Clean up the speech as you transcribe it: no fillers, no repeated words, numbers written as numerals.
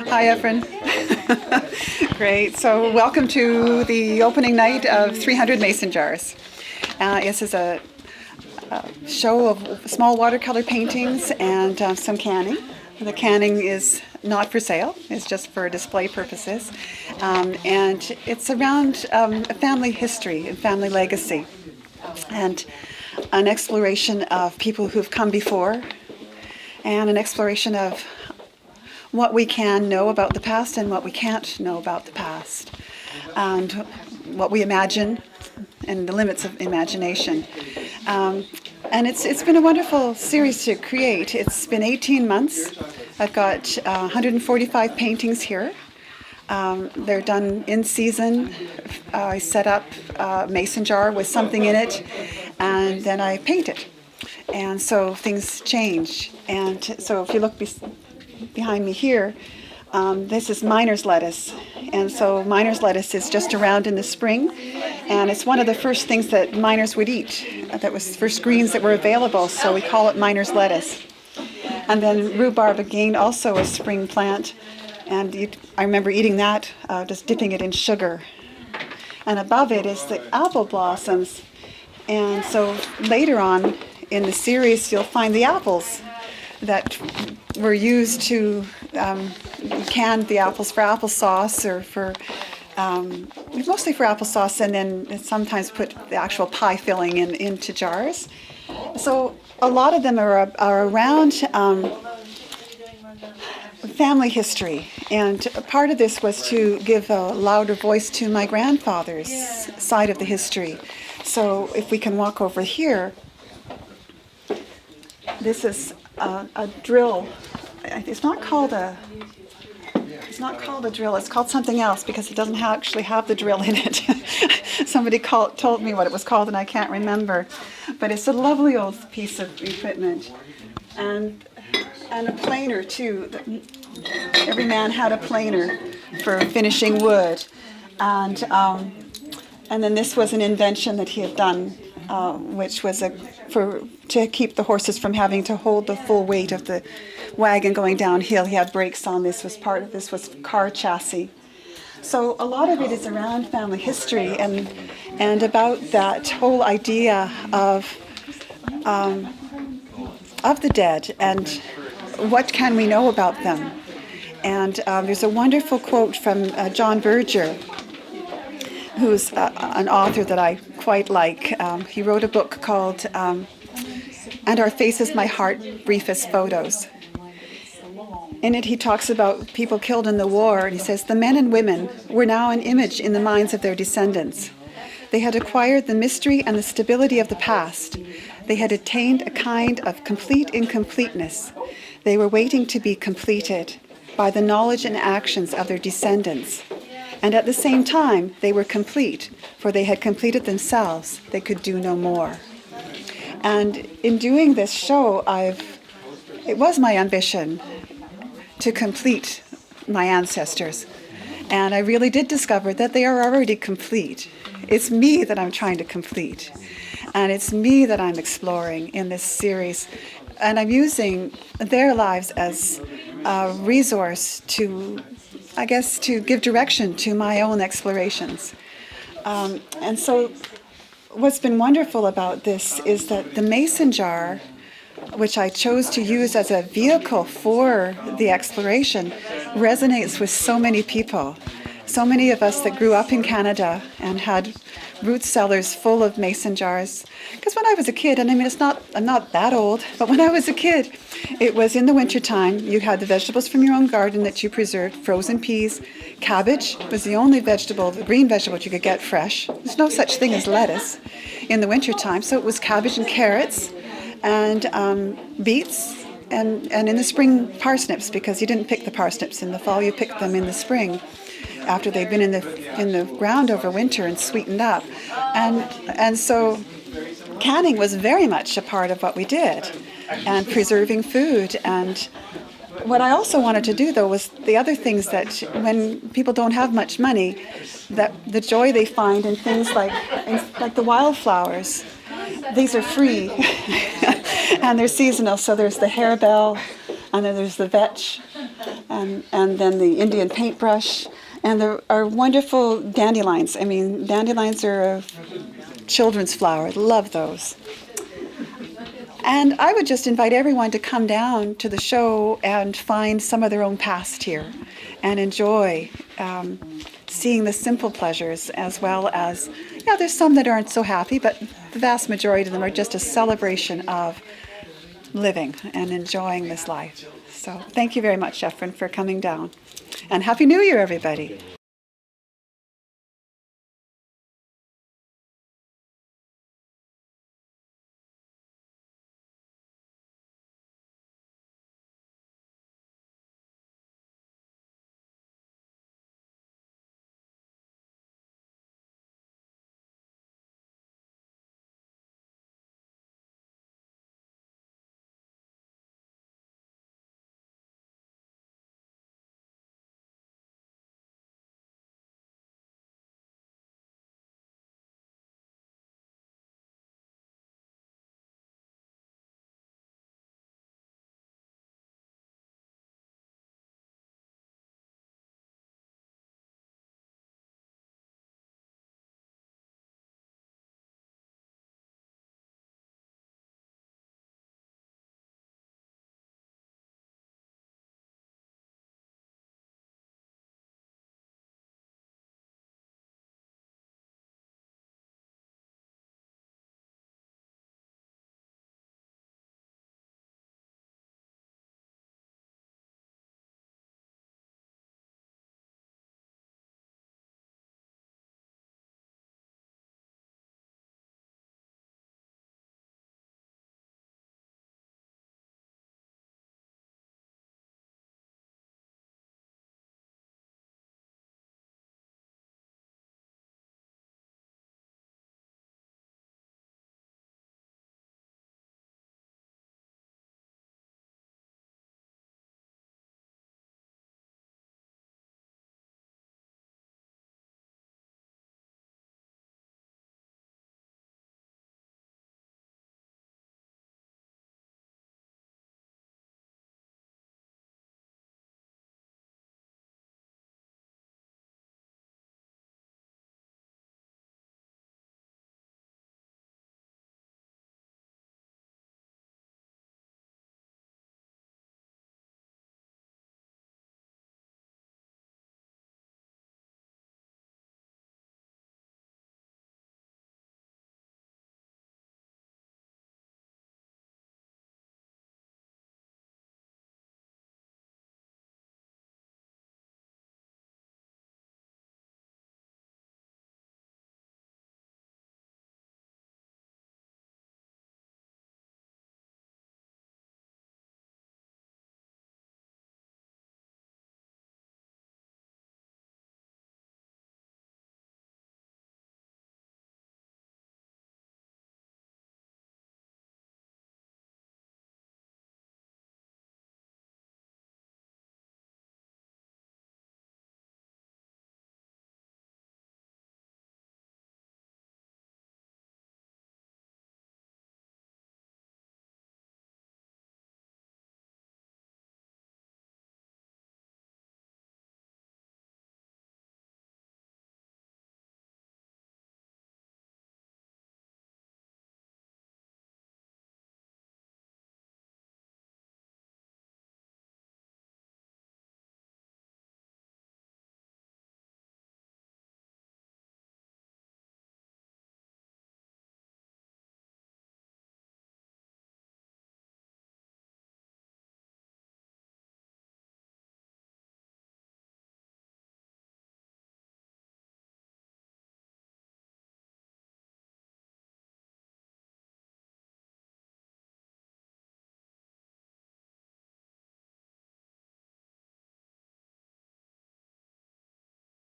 Hi, Efren. Great. So welcome to the opening night of 300 Mason Jars. This is a show of small watercolor paintings and some canning. The canning is not for sale. It's just for display purposes. And it's around family history and family legacy and an exploration of people who've come before and an exploration of what we can know about the past and what we can't know about the past, and what we imagine and the limits of imagination. And it's been a wonderful series to create. It's been 18 months. I've got 145 paintings here. They're done in season. I set up a mason jar with something in it, and then I paint it. And so things change. And so if you look behind me here, this is miner's lettuce. And so miner's lettuce is just around in the spring, and it's one of the first things that miners would eat. That was the first greens that were available, so we call it miner's lettuce. And then rhubarb, again, also a spring plant, and I remember eating that, just dipping it in sugar. And above it is the apple blossoms. And so later on in the series, you'll find the apples that were used to can the apples for applesauce, or for mostly for applesauce, and then sometimes put the actual pie filling into jars. So a lot of them are around family history, and part of this was to give a louder voice to my grandfather's side of the history. So if we can walk over here, this is a drill. It's not called a drill. It's called something else because it doesn't actually have the drill in it. Somebody told me what it was called, and I can't remember. But it's a lovely old piece of equipment, and a planer too. Every man had a planer for finishing wood, and then this was an invention that he had done, which was to keep the horses from having to hold the full weight of the wagon going downhill. He had brakes on. This was car chassis. So a lot of it is around family history and about that whole idea of the dead and what can we know about them. And there's a wonderful quote from John Berger, who's an author that I quite like. He wrote a book called And Our Faces, My Heart, Briefest Photos. In it, he talks about people killed in the war, and he says, the men and women were now an image in the minds of their descendants. They had acquired the mystery and the stability of the past. They had attained a kind of complete incompleteness. They were waiting to be completed by the knowledge and actions of their descendants. And at the same time, they were complete, for they had completed themselves. They could do no more. And in doing this show, it was my ambition to complete my ancestors. And I really did discover that they are already complete. It's me that I'm trying to complete. And it's me that I'm exploring in this series. And I'm using their lives as a resource to give direction to my own explorations. And so what's been wonderful about this is that the mason jar, which I chose to use as a vehicle for the exploration, resonates with so many people. So many of us that grew up in Canada and had root cellars full of mason jars. Because when I was a kid, and I'm not that old, but when I was a kid, it was in the wintertime. You had the vegetables from your own garden that you preserved, frozen peas. Cabbage was the only vegetable, the green vegetable you could get fresh. There's no such thing as lettuce in the wintertime. So it was cabbage and carrots and beets, and in the spring parsnips, because you didn't pick the parsnips in the fall, you picked them in the spring after they'd been in the ground over winter and sweetened up. And so canning was very much a part of what we did, and preserving food. And what I also wanted to do, though, was the other things that when people don't have much money, that the joy they find in things like the wildflowers. These are free and they're seasonal. So there's the harebell, and then there's the vetch, and then the Indian paintbrush, and there are wonderful dandelions. I mean, dandelions are a children's flower. Love those. And I would just invite everyone to come down to the show and find some of their own past here and enjoy seeing the simple pleasures, as well as, yeah, there's some that aren't so happy, but the vast majority of them are just a celebration of living and enjoying this life. So thank you very much, Efren, for coming down. And Happy New Year, everybody.